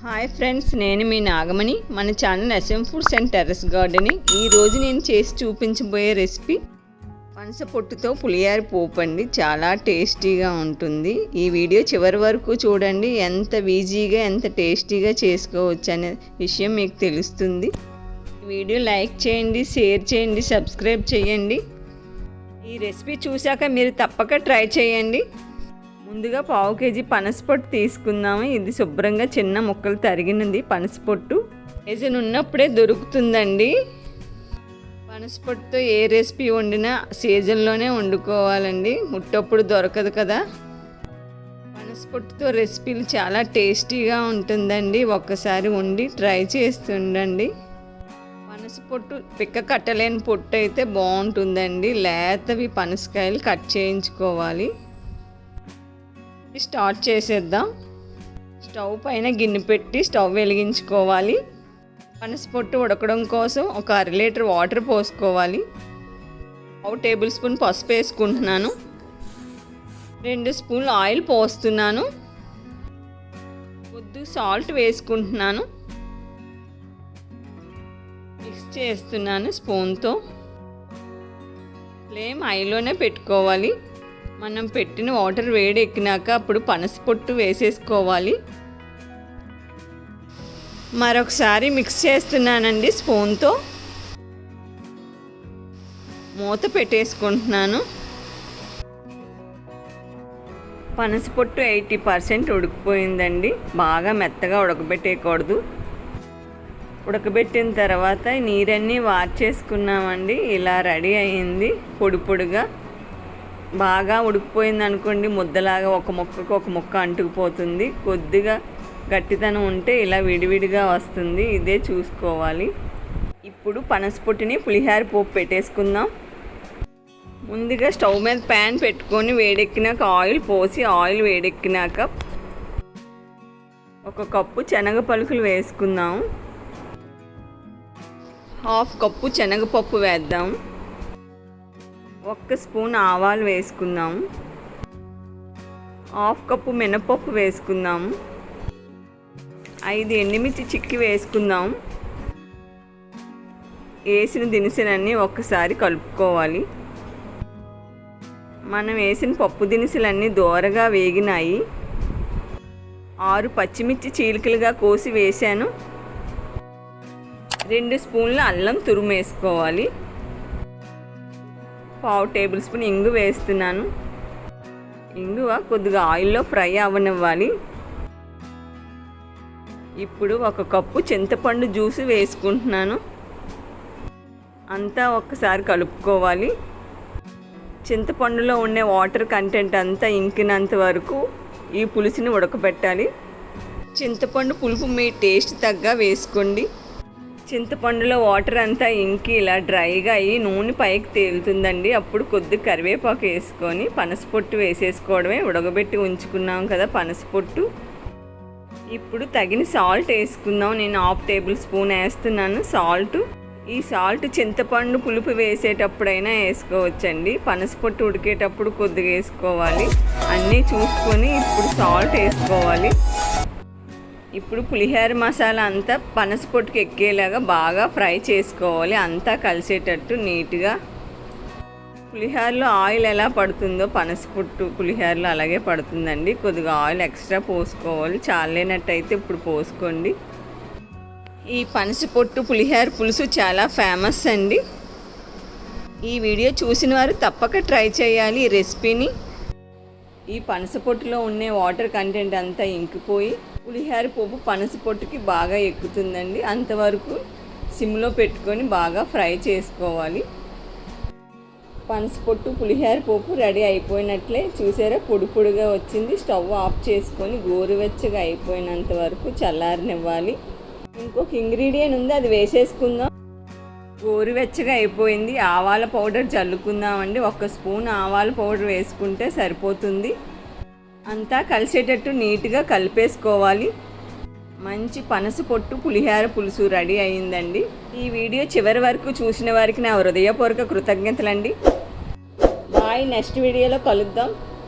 Hi friends, నేను మీ నాగమణి. మన channel SM foods and terrace gardening. ఈరోజు నేను చేసి చూపించబోయే రెసిపీ పనసపొట్టుతో పులిహార పోపు అండి. చాలా టేస్టీగా ఉంటుంది. ఈ వీడియో చివరి వరకు చూడండి. ఎంత ఈజీగా ఎంత టేస్టీగా చేసుకోవచ్చు అనే విషయం మీకు తెలుస్తుంది. ఈ వీడియో లైక్ చేయండి, షేర్ చేయండి, సబ్స్క్రైబ్ చేయండి. ఈ రెసిపీ చూశాక మీరు తప్పక ట్రై చేయండి. ముందుగా పావు కేజీ పనసపొట్టు తీసుకుందాము. ఇది శుభ్రంగా చిన్న ముక్కలు తరిగినది పనసపొట్టు. సీజన్ ఉన్నప్పుడే దొరుకుతుందండి. పనసపొట్టుతో ఏ రెసిపీ వండినా సీజన్లోనే వండుకోవాలండి, ముట్టప్పుడు దొరకదు కదా. పనసపొట్టుతో రెసిపీలు చాలా టేస్టీగా ఉంటుందండి. ఒక్కసారి వండి ట్రై చేస్తుండండి. పనసపొట్టు పిక్క కట్టలేని పొట్టు అయితే బాగుంటుందండి. లేతవి పనసకాయలు కట్ చేయించుకోవాలి. స్టార్ట్ చేసేద్దాం. స్టవ్ పైన గిన్నె పెట్టి స్టవ్ వెలిగించుకోవాలి. పనసపొట్టు ఉడకడం కోసం ఒక 1/2 లీటర్ వాటర్ పోసుకోవాలి. 1 టేబుల్ స్పూన్ పసుపు వేసుకుంటున్నాను. 2 స్పూన్లు ఆయిల్ పోస్తున్నాను. కొద్దిగా సాల్ట్ వేసుకుంటున్నాను. మిక్స్ చేస్తున్నాను స్పూన్తో. ఫ్లేమ్ హైలోనే పెట్టుకోవాలి. మనం పెట్టిన వాటర్ వేడెక్కినాక అప్పుడు పనసపొట్టు వేసేసుకోవాలి. మరొకసారి మిక్స్ చేస్తున్నానండి స్పూన్తో. మూత పెట్టేసుకుంటున్నాను. పనసపొట్టు 80% ఉడికిపోయిందండి. బాగా మెత్తగా ఉడకబెట్టేయకూడదు. ఉడకబెట్టిన తర్వాత నీరన్నీ వార్చేసుకున్నామండి. ఇలా రెడీ అయింది. పొడి పొడిగా బాగా ఉడికిపోయింది అనుకోండి, ముద్దలాగా ఒక ముక్కకు ఒక ముక్క అంటుకుపోతుంది. కొద్దిగా గట్టితనం ఉంటే ఇలా విడివిడిగా వస్తుంది. ఇదే చూసుకోవాలి. ఇప్పుడు పనసపొట్టుని పులిహార పోపు పెట్టేసుకుందాం. ముందుగా స్టవ్ మీద ప్యాన్ పెట్టుకొని వేడెక్కినాక ఆయిల్ పోసి, ఆయిల్ వేడెక్కినాక 1 కప్పు శనగ పలుకులు వేసుకుందాం. 1/2 కప్పు శనగపప్పు వేద్దాం. 1 స్పూన్ ఆవాలు వేసుకుందాము. 1/2 కప్పు మినపప్పు వేసుకుందాము. 5 ఎండుమిర్చి చిక్కి వేసుకుందాం. వేసిన దినుసులన్నీ ఒక్కసారి కలుపుకోవాలి. మనం వేసిన పప్పు దినుసులన్నీ దోరగా వేగినాయి. 6 పచ్చిమిర్చి చీలికలుగా కోసి వేసాను. 2 స్పూన్ల అల్లం తురుము వేసుకోవాలి. 1/2 టేబుల్ స్పూన్ ఇంగు వేస్తున్నాను. ఇంగువ కొద్దిగా ఆయిల్లో ఫ్రై అవ్వనివ్వాలి. ఇప్పుడు 1 కప్పు చింతపండు జ్యూస్ వేసుకుంటున్నాను. అంతా ఒక్కసారి కలుపుకోవాలి. చింతపండులో ఉండే వాటర్ కంటెంట్ అంతా ఇంకినంత వరకు ఈ పులుసుని ఉడకబెట్టాలి. చింతపండు పులుపు మీ టేస్ట్ తగ్గ వేసుకోండి. చింతపండులో వాటర్ అంతా ఇంకి ఇలా డ్రైగా అయ్యి నూనె పైకి తేలుతుందండి. అప్పుడు కొద్దిగా కరివేపాకు వేసుకొని పనసపొట్టు వేసేసుకోవడమే. ఉడకబెట్టి ఉంచుకున్నాం కదా పనసపొట్టు. ఇప్పుడు తగిన సాల్ట్ వేసుకుందాం. నేను 1/2 టేబుల్ స్పూన్ వేస్తున్నాను సాల్ట్. ఈ సాల్ట్ చింతపండు పులుపు వేసేటప్పుడైనా వేసుకోవచ్చండి. పనసపొట్టు ఉడికేటప్పుడు కొద్దిగా వేసుకోవాలి. అన్నీ చూసుకొని ఇప్పుడు సాల్ట్ వేసుకోవాలి. ఇప్పుడు పులిహార మసాలా అంతా పనసపొట్టుకి ఎక్కేలాగా బాగా ఫ్రై చేసుకోవాలి. అంతా కలిసేటట్టు నీట్గా. పులిహారలో ఆయిల్ ఎలా పడుతుందో పనసపొట్టు పులిహారలో అలాగే పడుతుందండి. కొద్దిగా ఆయిల్ ఎక్స్ట్రా పోసుకోవాలి. చాలేనట్టయితే ఇప్పుడు పోసుకోండి. ఈ పనసపొట్టు పులిహార పులుసు చాలా ఫేమస్ అండి. ఈ వీడియో చూసిన వారు తప్పక ట్రై చేయాలి ఈ రెసిపీని. ఈ పనసపొట్టులో ఉండే వాటర్ కంటెంట్ అంతా ఇంకిపోయి పులిహార పోపు పనసపొట్టుకి బాగా ఎక్కుతుందండి. అంతవరకు సిమ్లో పెట్టుకొని బాగా ఫ్రై చేసుకోవాలి. పనసపొట్టు పులిహార పోపు రెడీ అయిపోయినట్లే. చూసారా, పొడి పొడిగా వచ్చింది. స్టవ్ ఆఫ్ చేసుకొని గోరువెచ్చగా అయిపోయినంత వరకు చల్లారనివ్వాలి. ఇంకొక ఇంగ్రీడియంట్ ఉంది, అది వేసేసుకుందాం. గోరువెచ్చగా అయిపోయింది. ఆవాల పౌడర్ చల్లుకుందామండి. 1 స్పూన్ ఆవాల పౌడర్ వేసుకుంటే సరిపోతుంది. అంతా కలిసేటట్టు నీట్గా కలిపేసుకోవాలి. మంచి పనసపొట్టు పులిహార పులుసు రెడీ అయిందండి. ఈ వీడియో చివరి వరకు చూసిన వారికి నా హృదయపూర్వక కృతజ్ఞతలండి. బాయ్. నెక్స్ట్ వీడియోలో కలుద్దాం.